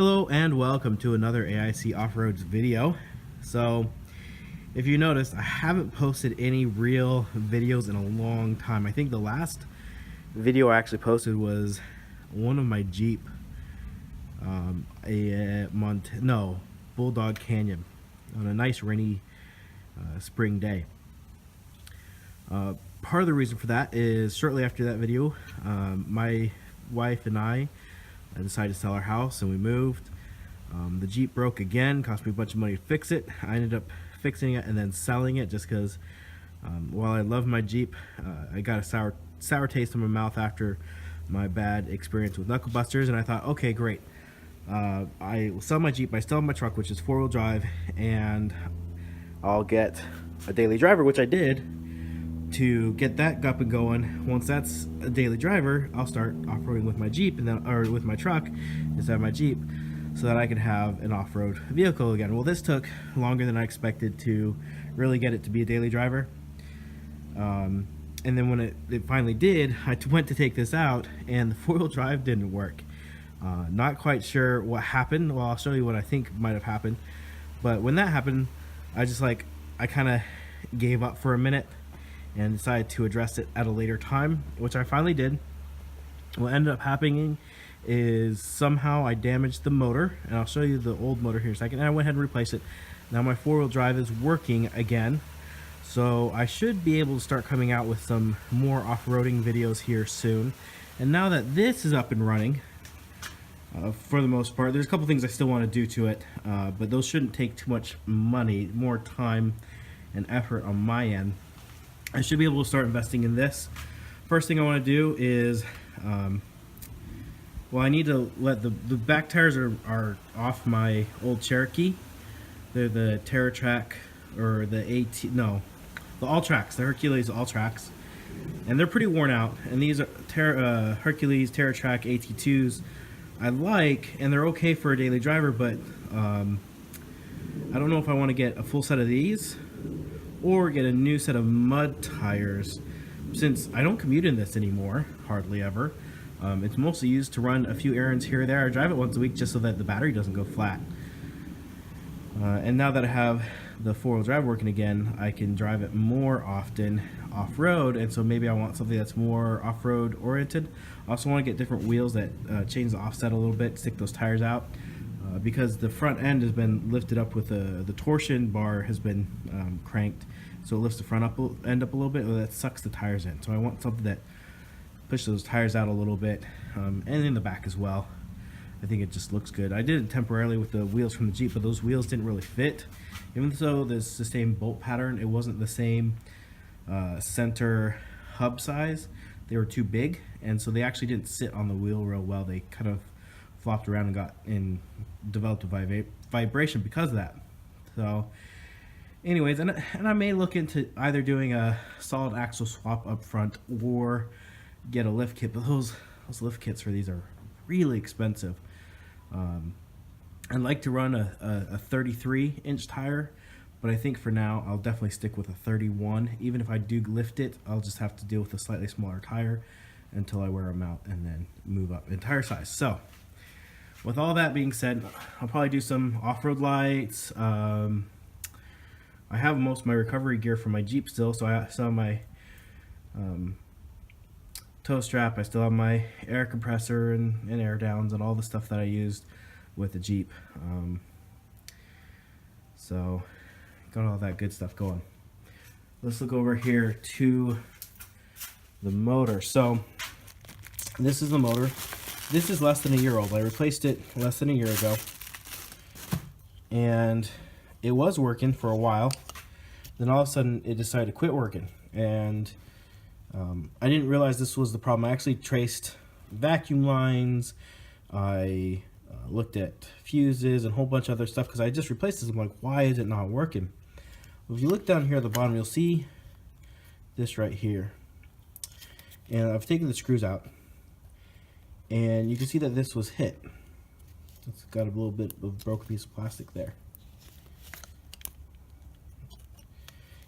Hello and welcome to another AIC Off-Roads video. So if you notice, I haven't posted any real videos in a long time. I think the last video I actually posted was one of my Jeep, Bulldog Canyon on a nice rainy spring day. Part of the reason for that is shortly after that video, my wife and I decided to sell our house and we moved. The Jeep broke again, cost me a bunch of money to fix it. I ended up fixing it and then selling it just because while I love my Jeep, I got a sour taste in my mouth after my bad experience with knuckle busters, and I thought, okay, great. I will sell my Jeep, I still have my truck, which is 4-wheel drive, and I'll get a daily driver, which I did, to get that up and going. Once that's a daily driver, I'll start off-roading with my Jeep or with my truck instead of my Jeep, so that I can have an off-road vehicle again. Well, this took longer than I expected to really get it to be a daily driver. And then when it finally did, I went to take this out and the 4-wheel drive didn't work. Not quite sure what happened. Well, I'll show you what I think might have happened. But when that happened, I kind of gave up for a minute and decided to address it at a later time, which I finally did. What ended up happening is somehow I damaged the motor, and I'll show you the old motor here in a second, and I went ahead and replaced it. Now my 4-wheel drive is working again, so I should be able to start coming out with some more off-roading videos here soon. And now that this is up and running, for the most part, there's a couple things I still want to do to it, but those shouldn't take too much money, more time and effort on my end. I should be able to start investing in this. First thing I want to do is, well, I need to let the back tires are off my old Cherokee. They're the TerraTrack, or the All-Tracks, the Hercules All-Tracks. And they're pretty worn out. And these are Hercules TerraTrack AT2s I like, and they're okay for a daily driver, but I don't know if I want to get a full set of these or get a new set of mud tires, since I don't commute in this anymore, hardly ever. It's mostly used to run a few errands here or there. I drive it once a week just so that the battery doesn't go flat. And now that I have the 4-wheel drive working again, I can drive it more often off-road, and so maybe I want something that's more off-road oriented. I also want to get different wheels that change the offset a little bit, stick those tires out, because the front end has been lifted up with the torsion bar has been cranked, so it lifts the front end up a little bit, and that sucks the tires in. So I want something that pushes those tires out a little bit, and in the back as well. I think it just looks good. I did it temporarily with the wheels from the Jeep, but those wheels didn't really fit. Even though there's the same bolt pattern, it wasn't the same center hub size. They were too big, and so they actually didn't sit on the wheel real well. They kind of flopped around and developed a vibration because of that. So anyways, and I may look into either doing a solid axle swap up front or get a lift kit, but those lift kits for these are really expensive. I'd like to run a 33-inch tire, but I think for now I'll definitely stick with a 31. Even if I do lift it, I'll just have to deal with a slightly smaller tire until I wear them out and then move up in tire size. So with all that being said, I'll probably do some off-road lights. I have most of my recovery gear for my Jeep still, so I still have my tow strap, I still have my air compressor and air downs and all the stuff that I used with the Jeep. So got all that good stuff going. Let's look over here to the motor. So this is the motor. This is less than a year old. I replaced it less than a year ago, and it was working for a while. Then all of a sudden it decided to quit working, and I didn't realize this was the problem. I actually traced vacuum lines. I looked at fuses and a whole bunch of other stuff because I just replaced this. I'm like, why is it not working? Well, if you look down here at the bottom, you'll see this right here. And I've taken the screws out, and you can see that this was hit. It's got a little bit of a broken piece of plastic there.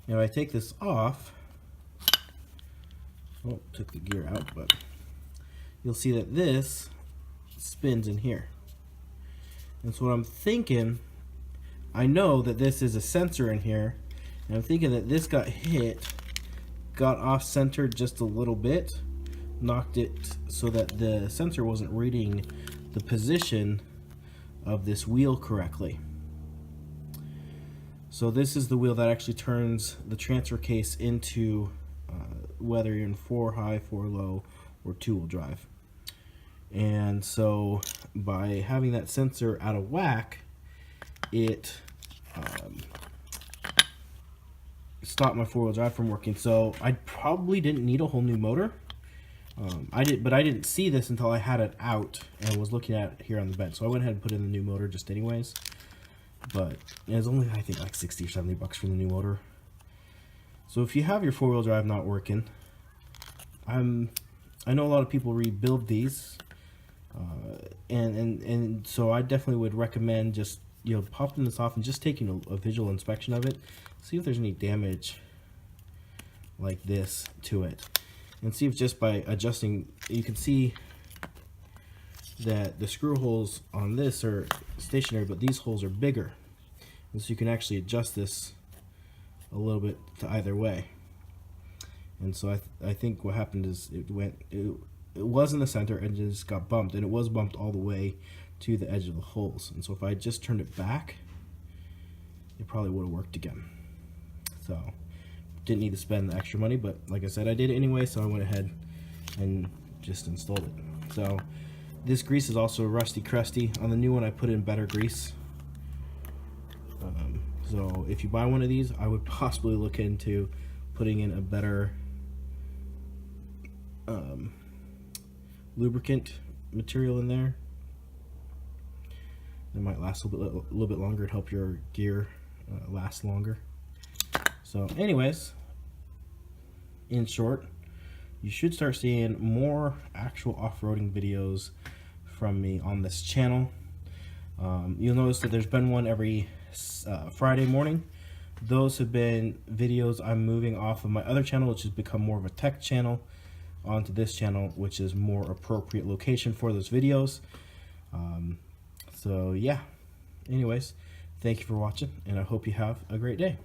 Now I take this off. Oh, took the gear out, but you'll see that this spins in here. And so what I'm thinking, I know that this is a sensor in here, and I'm thinking that this got hit, got off center just a little bit, knocked it so that the sensor wasn't reading the position of this wheel correctly. So this is the wheel that actually turns the transfer case into whether you're in 4 high, 4 low, or 2-wheel drive. And so by having that sensor out of whack, it stopped my 4-wheel drive from working. So I probably didn't need a whole new motor. But I didn't see this until I had it out and was looking at it here on the bench. So I went ahead and put in the new motor just anyways. But it was only, I think, like 60 or 70 bucks for the new motor. So if you have your 4-wheel drive not working, I know a lot of people rebuild these, and so I definitely would recommend just, you know, popping this off and just taking a visual inspection of it, see if there's any damage like this to it, and see if just by adjusting, you can see that the screw holes on this are stationary, but these holes are bigger, and so you can actually adjust this a little bit to either way. And so I think what happened is it was in the center and just got bumped, and it was bumped all the way to the edge of the holes. And so if I just turned it back, it probably would have worked again. So didn't need to spend the extra money, but like I said, I did it anyway, so I went ahead and just installed it. So this grease is also rusty crusty. On the new one, I put in better grease. So if you buy one of these, I would possibly look into putting in a better lubricant material in there. It might last a little bit longer and help your gear last longer. So anyways, in short, you should start seeing more actual off-roading videos from me on this channel. You'll notice that there's been one every Friday morning. Those have been videos I'm moving off of my other channel, which has become more of a tech channel, onto this channel, which is more appropriate location for those videos. So yeah, anyways, thank you for watching, and I hope you have a great day.